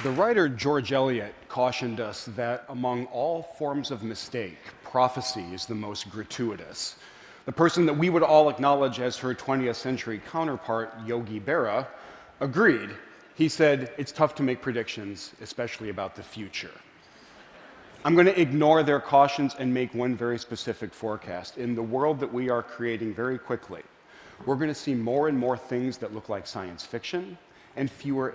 The writer George Eliot cautioned us that among all forms of mistake, prophecy is the most gratuitous. The person that we would all acknowledge as her 20th century counterpart, Yogi Berra, agreed. He said, it's tough to make predictions, especially about the future. I'm going to ignore their cautions and make one very specific forecast. In the world that we are creating very quickly, we're going to see more and more things that look like science fiction and fewer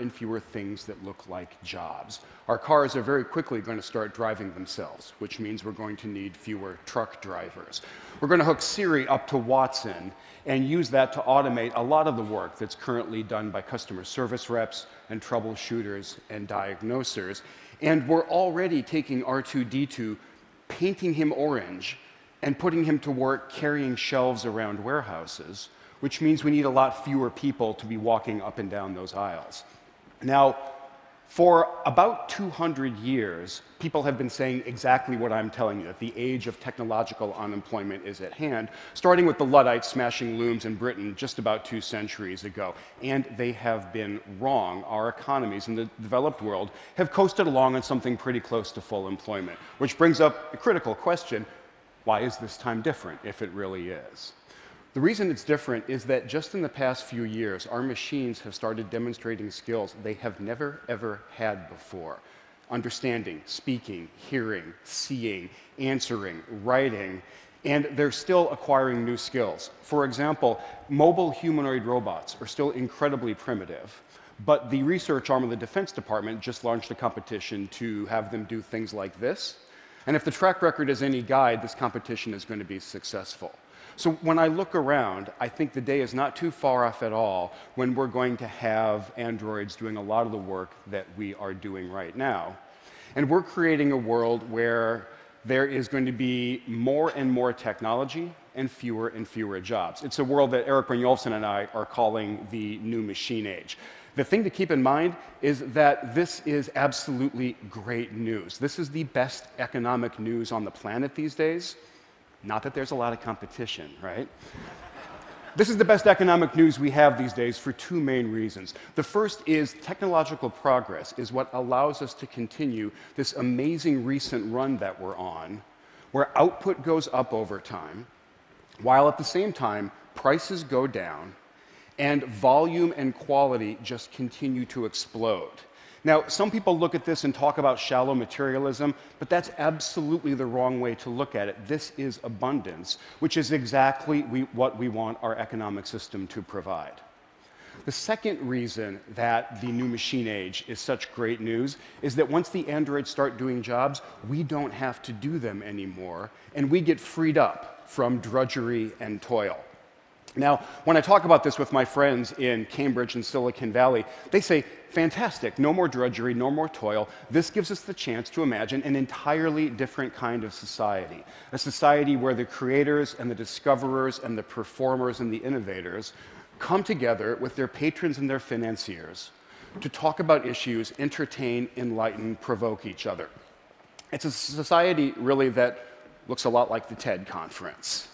things that look like jobs. Our cars are very quickly going to start driving themselves, which means we're going to need fewer truck drivers. We're going to hook Siri up to Watson and use that to automate a lot of the work that's currently done by customer service reps and troubleshooters and diagnosers. And we're already taking R2-D2, painting him orange, and putting him to work carrying shelves around warehouses, which means we need a lot fewer people to be walking up and down those aisles. Now, for about 200 years, people have been saying exactly what I'm telling you, that the age of technological unemployment is at hand, starting with the Luddites smashing looms in Britain just about 2 centuries ago. And they have been wrong. Our economies in the developed world have coasted along on something pretty close to full employment, which brings up a critical question: why is this time different, if it really is? The reason it's different is that just in the past few years, our machines have started demonstrating skills they have never, ever had before. Understanding, speaking, hearing, seeing, answering, writing, and they're still acquiring new skills. For example, mobile humanoid robots are still incredibly primitive, but the research arm of the Defense Department just launched a competition to have them do things like this. And if the track record is any guide, this competition is going to be successful. So when I look around, I think the day is not too far off at all when we're going to have androids doing a lot of the work that we are doing right now. And we're creating a world where there is going to be more and more technology and fewer jobs. It's a world that Eric Brynjolfsson and I are calling the new machine age. The thing to keep in mind is that this is absolutely great news. This is the best economic news on the planet these days. Not that there's a lot of competition, right? This is the best economic news we have these days for 2 main reasons. The first is technological progress is what allows us to continue this amazing recent run that we're on, where output goes up over time, while at the same time prices go down and volume and quality just continue to explode. Now, some people look at this and talk about shallow materialism, but that's absolutely the wrong way to look at it. This is abundance, which is exactly what we want our economic system to provide. The second reason that the new machine age is such great news is that once the androids start doing jobs, we don't have to do them anymore, and we get freed up from drudgery and toil. Now, when I talk about this with my friends in Cambridge and Silicon Valley, they say, fantastic, no more drudgery, no more toil. This gives us the chance to imagine an entirely different kind of society, a society where the creators and the discoverers and the performers and the innovators come together with their patrons and their financiers to talk about issues, entertain, enlighten, provoke each other. It's a society, really, that looks a lot like the TED conference.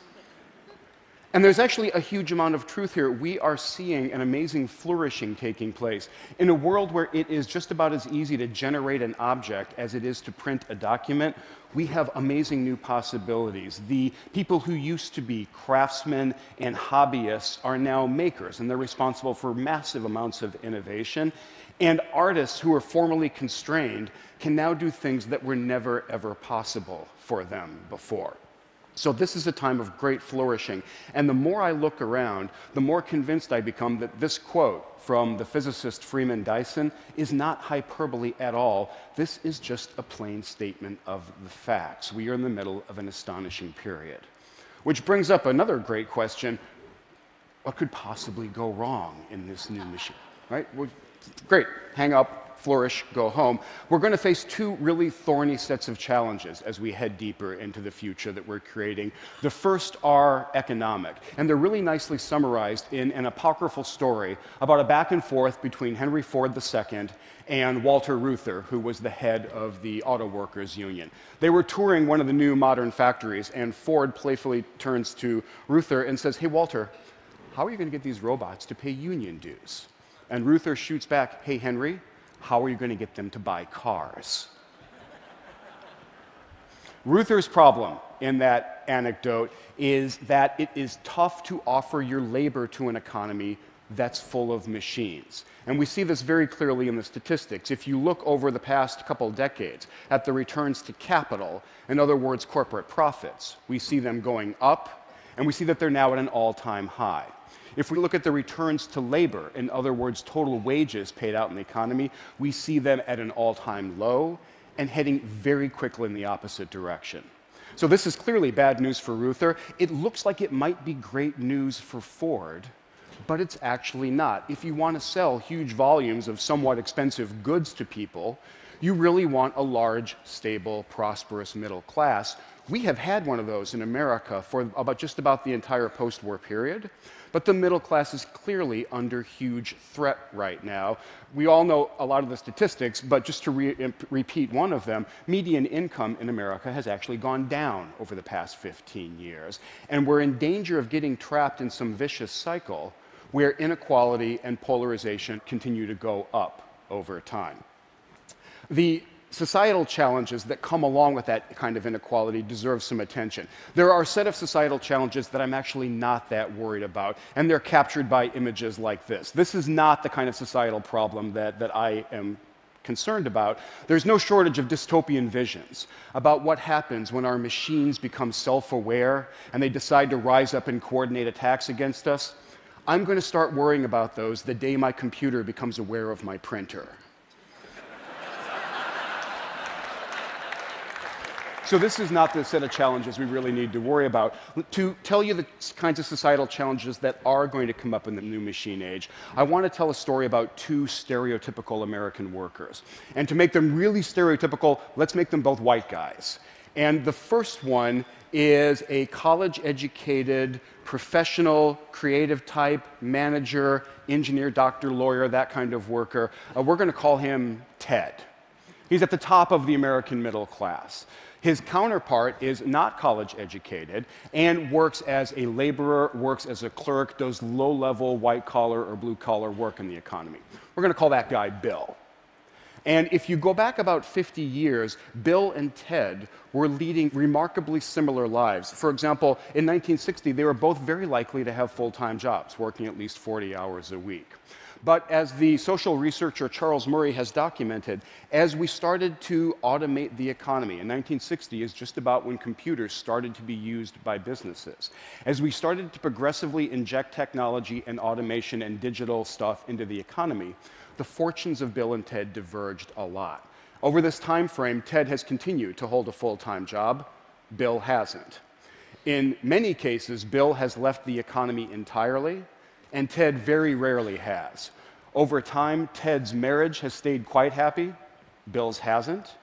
And there's actually a huge amount of truth here. We are seeing an amazing flourishing taking place in a world where it is just about as easy to generate an object as it is to print a document. We have amazing new possibilities. The people who used to be craftsmen and hobbyists are now makers, and they're responsible for massive amounts of innovation. And artists who were formerly constrained can now do things that were never, ever possible for them before. So this is a time of great flourishing. And the more I look around, the more convinced I become that this quote from the physicist Freeman Dyson is not hyperbole at all. This is just a plain statement of the facts. We are in the middle of an astonishing period. Which brings up another great question. What could possibly go wrong in this new machine? Right? Well, great. Hang up. Flourish, go home. We're going to face 2 really thorny sets of challenges as we head deeper into the future that we're creating. The first are economic, and they're really nicely summarized in an apocryphal story about a back and forth between Henry Ford II and Walter Reuther, who was the head of the Auto Workers Union. They were touring one of the new modern factories, and Ford playfully turns to Reuther and says, "Hey, Walter, how are you going to get these robots to pay union dues?" And Reuther shoots back, "Hey, Henry, how are you going to get them to buy cars? Ruther's problem in that anecdote is that it is tough to offer your labor to an economy that's full of machines. And we see this very clearly in the statistics. If you look over the past couple decades at the returns to capital, in other words, corporate profits, we see them going up, and we see that they're now at an all-time high. If we look at the returns to labor, in other words, total wages paid out in the economy, we see them at an all-time low and heading very quickly in the opposite direction. So this is clearly bad news for Ruther. It looks like it might be great news for Ford, but it's actually not. If you want to sell huge volumes of somewhat expensive goods to people, you really want a large, stable, prosperous middle class. We have had one of those in America for just about the entire post-war period, but the middle class is clearly under huge threat right now. We all know a lot of the statistics, but just to repeat one of them, median income in America has actually gone down over the past 15 years. And we're in danger of getting trapped in some vicious cycle where inequality and polarization continue to go up over time. The societal challenges that come along with that kind of inequality deserve some attention. There are a set of societal challenges that I'm actually not that worried about, and they're captured by images like this. This is not the kind of societal problem that I am concerned about. There's no shortage of dystopian visions about what happens when our machines become self-aware and they decide to rise up and coordinate attacks against us. I'm going to start worrying about those the day my computer becomes aware of my printer. So this is not the set of challenges we really need to worry about. To tell you the kinds of societal challenges that are going to come up in the new machine age, I want to tell a story about two stereotypical American workers. And to make them really stereotypical, let's make them both white guys. And the first one is a college-educated, professional, creative type, manager, engineer, doctor, lawyer, that kind of worker. We're going to call him Ted. He's at the top of the American middle class. His counterpart is not college educated and works as a laborer, works as a clerk, does low-level white-collar or blue-collar work in the economy. We're going to call that guy Bill. And if you go back about 50 years, Bill and Ted were leading remarkably similar lives. For example, in 1960, they were both very likely to have full-time jobs, working at least 40 hours a week. But as the social researcher Charles Murray has documented, as we started to automate the economy, in 1960 is just about when computers started to be used by businesses. As we started to progressively inject technology and automation and digital stuff into the economy, the fortunes of Bill and Ted diverged a lot. Over this time frame, Ted has continued to hold a full-time job. Bill hasn't. In many cases, Bill has left the economy entirely, and Ted very rarely has. Over time, Ted's marriage has stayed quite happy, Bill's hasn't,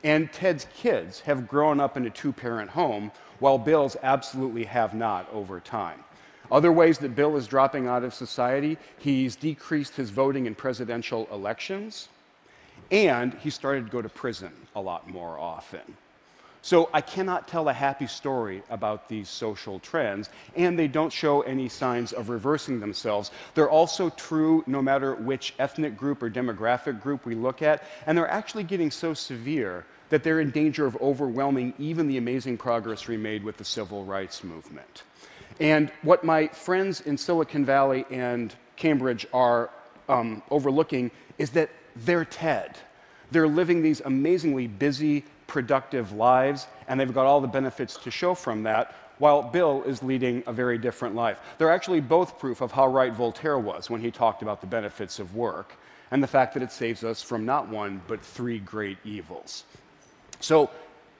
and Ted's kids have grown up in a two-parent home, while Bill's absolutely have not over time. Other ways that Bill is dropping out of society, he's decreased his voting in presidential elections, and he started to go to prison a lot more often. So I cannot tell a happy story about these social trends, and they don't show any signs of reversing themselves. They're also true no matter which ethnic group or demographic group we look at, and they're actually getting so severe that they're in danger of overwhelming even the amazing progress we made with the civil rights movement. And what my friends in Silicon Valley and Cambridge are overlooking is that they're Ted. They're living these amazingly busy, productive lives, and they've got all the benefits to show from that, while Bill is leading a very different life. They're actually both proof of how right Voltaire was when he talked about the benefits of work and the fact that it saves us from not one, but three great evils. So,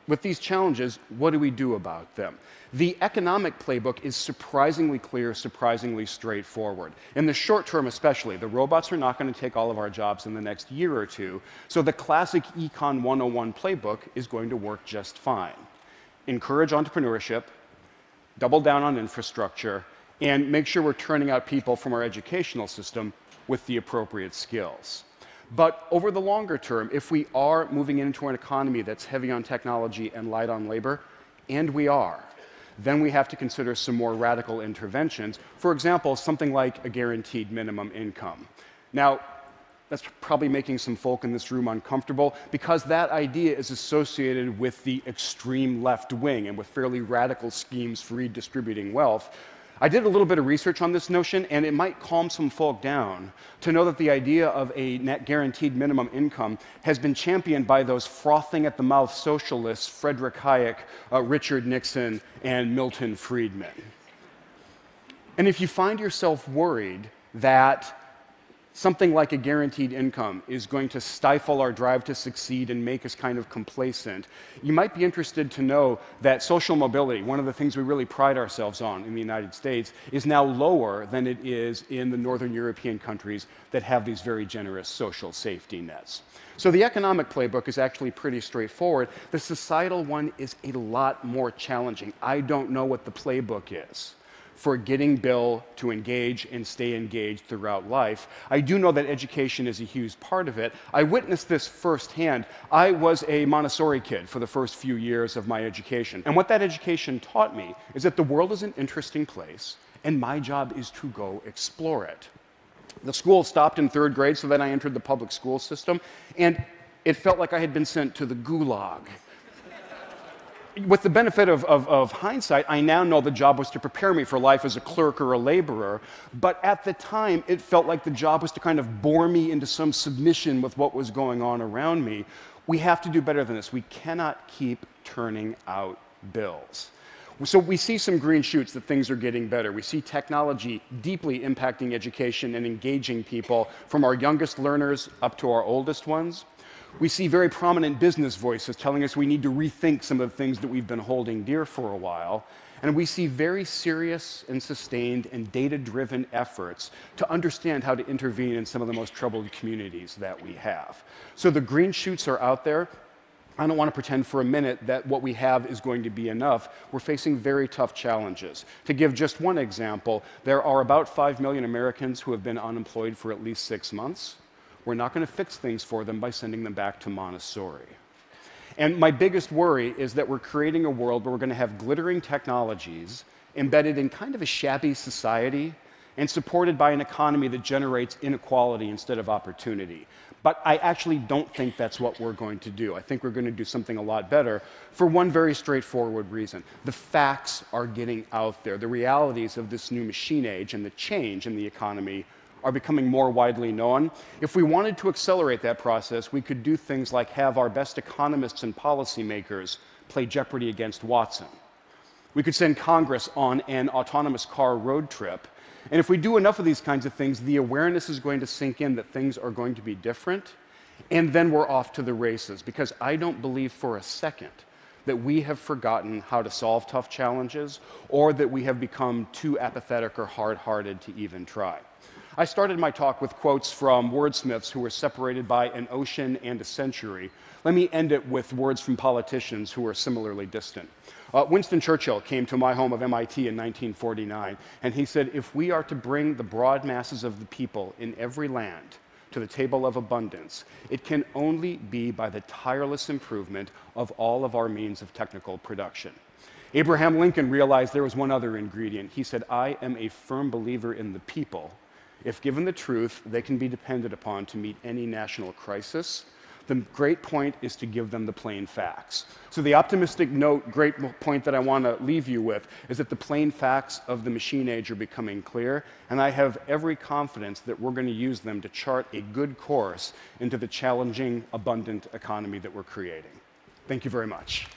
with these challenges, what do we do about them? The economic playbook is surprisingly clear, surprisingly straightforward. In the short term especially, the robots are not going to take all of our jobs in the next year or two, so the classic Econ 101 playbook is going to work just fine. Encourage entrepreneurship, double down on infrastructure, and make sure we're turning out people from our educational system with the appropriate skills. But over the longer term, if we are moving into an economy that's heavy on technology and light on labor, and we are, then we have to consider some more radical interventions. For example, something like a guaranteed minimum income. Now, that's probably making some folk in this room uncomfortable, because that idea is associated with the extreme left wing and with fairly radical schemes for redistributing wealth. I did a little bit of research on this notion, and it might calm some folk down to know that the idea of a net guaranteed minimum income has been championed by those frothing at the mouth socialists, Frederick Hayek, Richard Nixon, and Milton Friedman. And if you find yourself worried that something like a guaranteed income is going to stifle our drive to succeed and make us kind of complacent, you might be interested to know that social mobility, one of the things we really pride ourselves on in the United States, is now lower than it is in the Northern European countries that have these very generous social safety nets. So the economic playbook is actually pretty straightforward. The societal one is a lot more challenging. I don't know what the playbook is for getting Bill to engage and stay engaged throughout life. I do know that education is a huge part of it. I witnessed this firsthand. I was a Montessori kid for the first few years of my education. And what that education taught me is that the world is an interesting place, and my job is to go explore it. The school stopped in 3rd grade, so then I entered the public school system, and it felt like I had been sent to the gulag. With the benefit of hindsight, I now know the job was to prepare me for life as a clerk or a laborer, but at the time, it felt like the job was to kind of bore me into some submission with what was going on around me. We have to do better than this. We cannot keep turning out bills. So we see some green shoots that things are getting better. We see technology deeply impacting education and engaging people, from our youngest learners up to our oldest ones. We see very prominent business voices telling us we need to rethink some of the things that we've been holding dear for a while. And we see very serious and sustained and data-driven efforts to understand how to intervene in some of the most troubled communities that we have. So the green shoots are out there. I don't want to pretend for a minute that what we have is going to be enough. We're facing very tough challenges. To give just one example, there are about 5 million Americans who have been unemployed for at least 6 months. We're not going to fix things for them by sending them back to Montessori. And my biggest worry is that we're creating a world where we're going to have glittering technologies embedded in kind of a shabby society and supported by an economy that generates inequality instead of opportunity. But I actually don't think that's what we're going to do. I think we're going to do something a lot better for one very straightforward reason. The facts are getting out there. The realities of this new machine age and the change in the economy are becoming more widely known. If we wanted to accelerate that process, we could do things like have our best economists and policymakers play Jeopardy against Watson. We could send Congress on an autonomous car road trip. And if we do enough of these kinds of things, the awareness is going to sink in that things are going to be different, and then we're off to the races. Because I don't believe for a second that we have forgotten how to solve tough challenges, or that we have become too apathetic or hard-hearted to even try. I started my talk with quotes from wordsmiths who were separated by an ocean and a century. Let me end it with words from politicians who are similarly distant. Winston Churchill came to my home of MIT in 1949, and he said, if we are to bring the broad masses of the people in every land to the table of abundance, it can only be by the tireless improvement of all of our means of technical production. Abraham Lincoln realized there was one other ingredient. He said, I am a firm believer in the people. If given the truth, they can be depended upon to meet any national crisis. The great point is to give them the plain facts. So the optimistic note, great point that I want to leave you with is that the plain facts of the machine age are becoming clear, and I have every confidence that we're going to use them to chart a good course into the challenging, abundant economy that we're creating. Thank you very much.